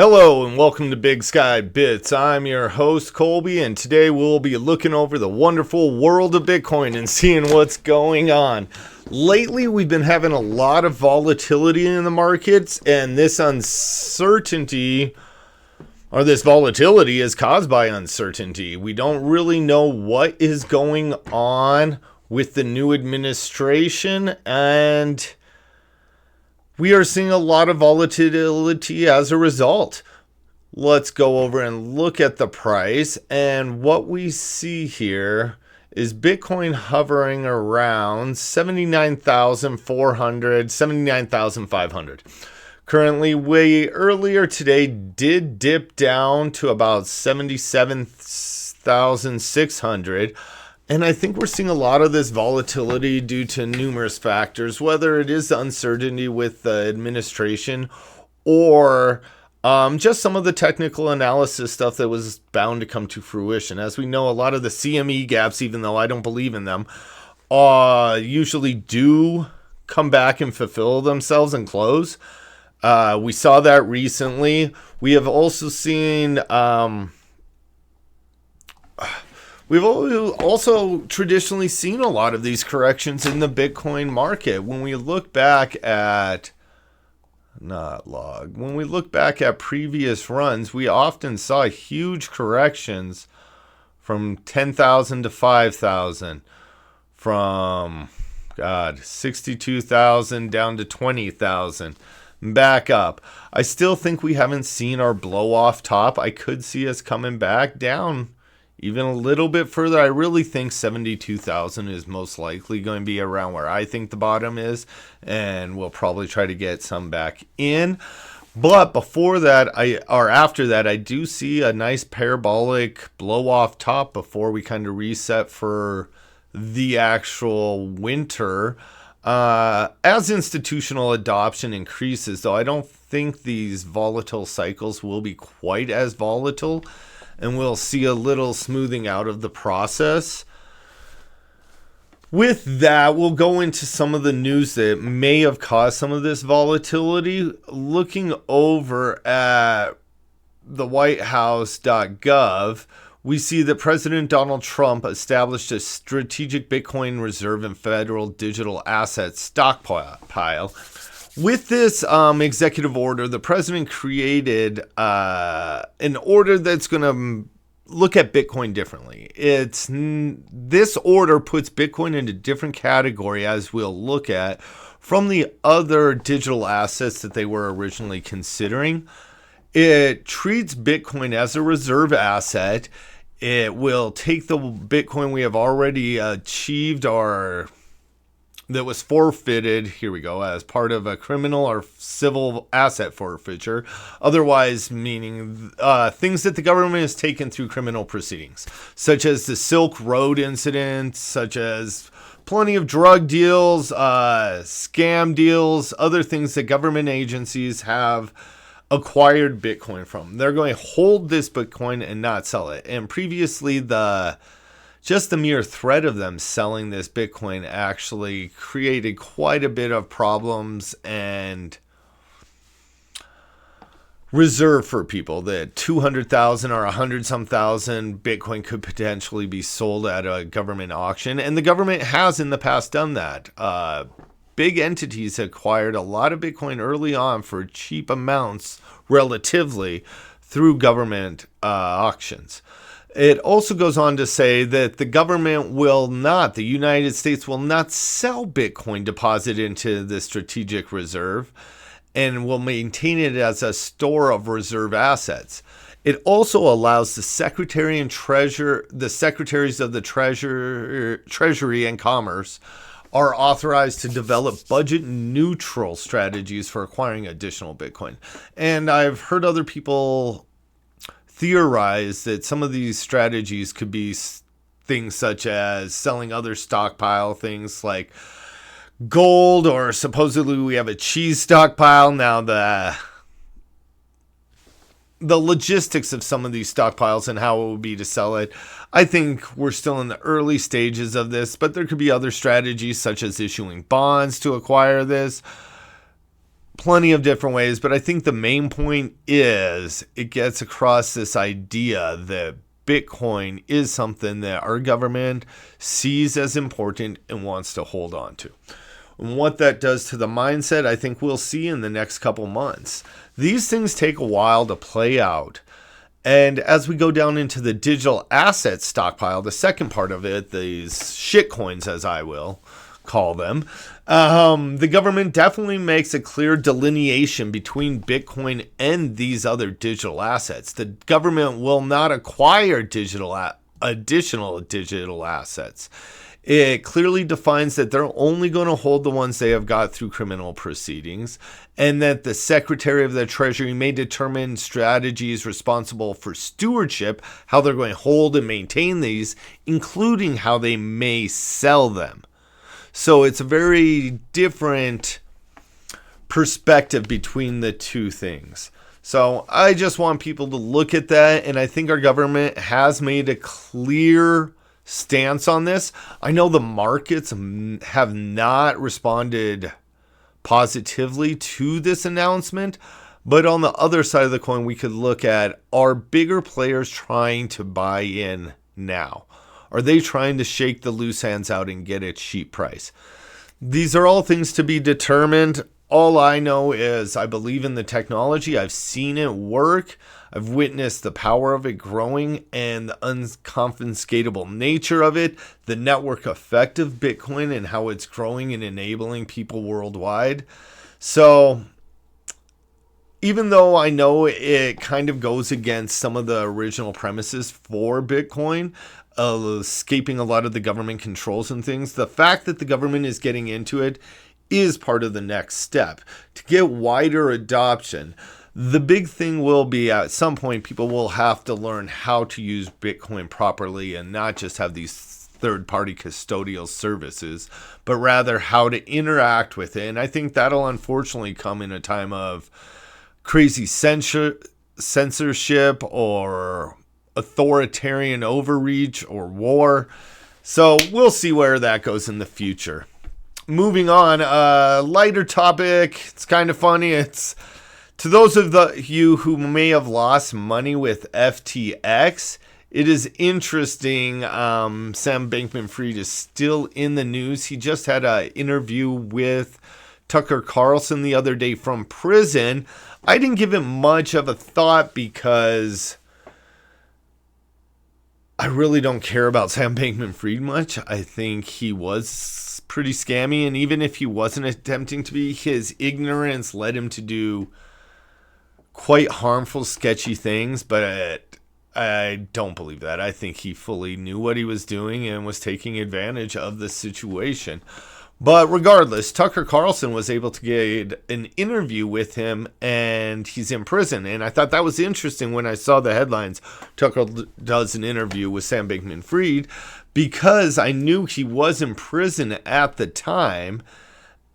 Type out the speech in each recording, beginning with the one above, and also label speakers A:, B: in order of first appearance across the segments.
A: Hello and welcome to Bigskybits. I'm your host Colby, and today we'll be looking over the wonderful world of Bitcoin and seeing what's going on. Lately, we've been having a lot of volatility in the markets, and this uncertainty or this volatility is caused by uncertainty. We don't really know what is going on with the new administration, and we are seeing a lot of volatility as a result. Let's go over and look at the price. And what we see here is Bitcoin hovering around 79,400, 79,500. Currently, way earlier today did dip down to about 77,600. And I think we're seeing a lot of this volatility due to numerous factors, whether it is the uncertainty with the administration or just some of the technical analysis stuff that was bound to come to fruition. As we know, a lot of the CME gaps, even though I don't believe in them, usually do come back and fulfill themselves and close. We saw that recently. We have also seen... We've also traditionally seen a lot of these corrections in the Bitcoin market. When we look back at, when we look back at previous runs, we often saw huge corrections from 10,000 to 5,000, from, 62,000 down to 20,000, back up. I still think we haven't seen our blow off top. I could see us coming back down even a little bit further. I really think 72,000 is most likely going to be around where I think the bottom is, and we'll probably try to get some back in. But before that, after that, I do see a nice parabolic blow off top before we kind of reset for the actual winter. As institutional adoption increases, though, I don't think these volatile cycles will be quite as volatile, and we'll see a little smoothing out of the process. With that, we'll go into some of the news that may have caused some of this volatility. Looking over at the whitehouse.gov, we see that President Donald Trump established a strategic Bitcoin reserve and federal digital assets stockpile. With this executive order, the president created an order that's going to look at Bitcoin differently. This order puts Bitcoin in a different category, as we'll look at, from the other digital assets that they were originally considering. It treats Bitcoin as a reserve asset. It will take the Bitcoin we have already achieved that was forfeited, here we go, as part of a criminal or civil asset forfeiture, otherwise meaning things that the government has taken through criminal proceedings, such as the Silk Road incident, such as plenty of drug deals, scam deals, other things that government agencies have acquired Bitcoin from. They're going to hold this Bitcoin and not sell it. And previously, just the mere threat of them selling this Bitcoin actually created quite a bit of problems and reserve for people. That 200,000 or 100-some thousand Bitcoin could potentially be sold at a government auction. And the government has in the past done that. Big entities acquired a lot of Bitcoin early on for cheap amounts relatively through government auctions. It also goes on to say that the United States will not sell Bitcoin deposited into the strategic reserve and will maintain it as a store of reserve assets. It also allows the Secretaries of the Treasury and Commerce are authorized to develop budget-neutral strategies for acquiring additional Bitcoin. And I've heard other people theorize that some of these strategies could be things such as selling other stockpile things like gold, or supposedly we have a cheese stockpile. Now the logistics of some of these stockpiles and how it would be to sell it, I think we're still in the early stages of this, but there could be other strategies such as issuing bonds to acquire this. plenty of different ways, but I think the main point is it gets across this idea that Bitcoin is something that our government sees as important and wants to hold on to. And what that does to the mindset, I think we'll see in the next couple months. These things take a while to play out. And as we go down into the digital asset stockpile, the second part of it, these shitcoins, as I will call them, the government definitely makes a clear delineation between Bitcoin and these other digital assets. The government will not acquire additional digital assets. It clearly defines that they're only going to hold the ones they have got through criminal proceedings, and that the Secretary of the Treasury may determine strategies responsible for stewardship, how they're going to hold and maintain these, including how they may sell them. So it's a very different perspective between the two things. So I just want people to look at that, and I think our government has made a clear stance on this. I know the markets have not responded positively to this announcement, but on the other side of the coin, we could look at, are bigger players trying to buy in now? Are they trying to shake the loose hands out and get a cheap price? These are all things to be determined. All I know is I believe in the technology. I've seen it work. I've witnessed the power of it growing and the unconfiscatable nature of it, the network effect of Bitcoin and how it's growing and enabling people worldwide. So even though I know it kind of goes against some of the original premises for Bitcoin, escaping a lot of the government controls and things, the fact that the government is getting into it is part of the next step to get wider adoption. The big thing will be at some point people will have to learn how to use Bitcoin properly and not just have these third-party custodial services, but rather how to interact with it. And I think that'll unfortunately come in a time of crazy censorship or authoritarian overreach or war. So we'll see where that goes in the future. Moving on, a lighter topic. It's kind of funny. It's to those of you who may have lost money with FTX. It is interesting. Sam Bankman-Fried is still in the news. He just had an interview with Tucker Carlson the other day from prison. I didn't give it much of a thought because I really don't care about Sam Bankman-Fried much. I think he was pretty scammy, and even if he wasn't attempting to be, his ignorance led him to do quite harmful, sketchy things, but I don't believe that. I think he fully knew what he was doing and was taking advantage of the situation. But regardless, Tucker Carlson was able to get an interview with him, and he's in prison. And I thought that was interesting when I saw the headlines, Tucker does an interview with Sam Bankman-Fried, because I knew he was in prison at the time.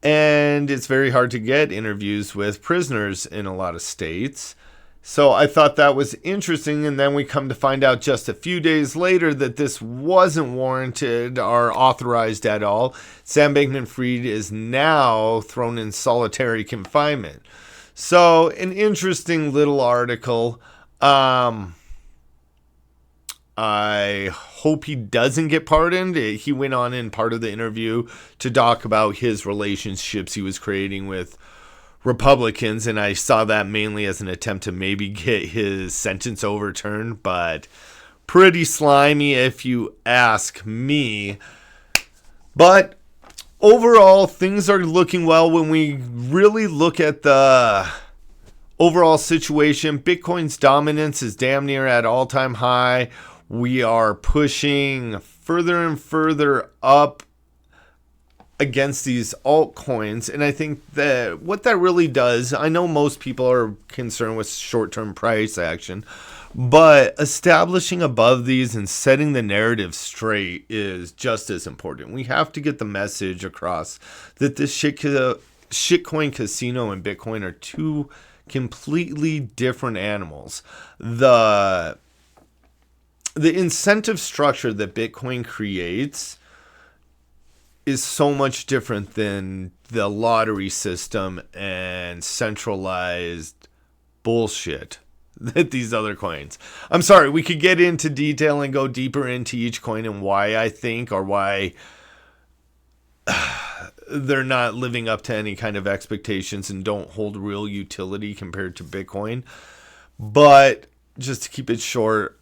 A: And it's very hard to get interviews with prisoners in a lot of states. So I thought that was interesting, and then we come to find out just a few days later that this wasn't warranted or authorized at all. Sam Bankman-Fried is now thrown in solitary confinement. So an interesting little article. I hope he doesn't get pardoned. He went on in part of the interview to talk about his relationships he was creating with Republicans, and I saw that mainly as an attempt to maybe get his sentence overturned, but pretty slimy if you ask me. But overall, things are looking well when we really look at the overall situation. Bitcoin's dominance is damn near at all-time high. We are pushing further and further up against these altcoins, and I think that what that really does, I know most people are concerned with short-term price action, but establishing above these and setting the narrative straight is just as important. We have to get the message across that this shitcoin casino and Bitcoin are two completely different animals. The incentive structure that Bitcoin creates is so much different than the lottery system and centralized bullshit that these other coins. I'm sorry, we could get into detail and go deeper into each coin and why I think, or why they're not living up to any kind of expectations and don't hold real utility compared to Bitcoin. But just to keep it short,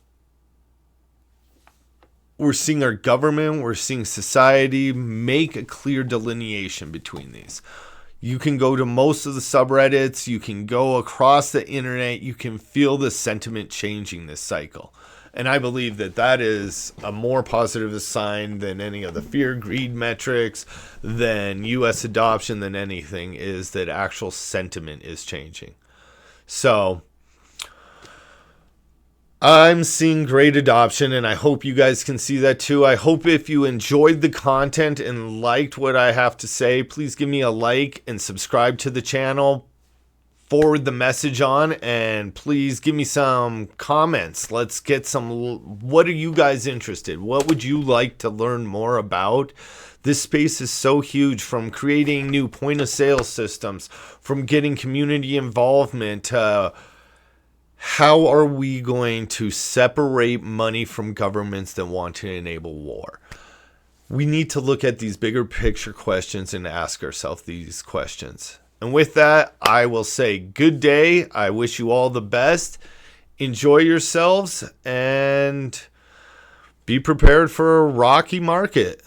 A: we're seeing our government, we're seeing society make a clear delineation between these. You can go to most of the subreddits, you can go across the internet, you can feel the sentiment changing this cycle. And I believe that that is a more positive sign than any of the fear, greed metrics, than US adoption, than anything, is that actual sentiment is changing. So I'm seeing great adoption, and I hope you guys can see that too. I hope if you enjoyed the content and liked what I have to say, please give me a like and subscribe to the channel. Forward the message on, and please give me some comments. Let's get some. What are you guys interested? What would you like to learn more about? This space is so huge, from creating new point of sale systems, from getting community involvement, how are we going to separate money from governments that want to enable war? We need to look at these bigger picture questions and ask ourselves these questions. And with that, I will say good day. I wish you all the best. Enjoy yourselves and be prepared for a rocky market.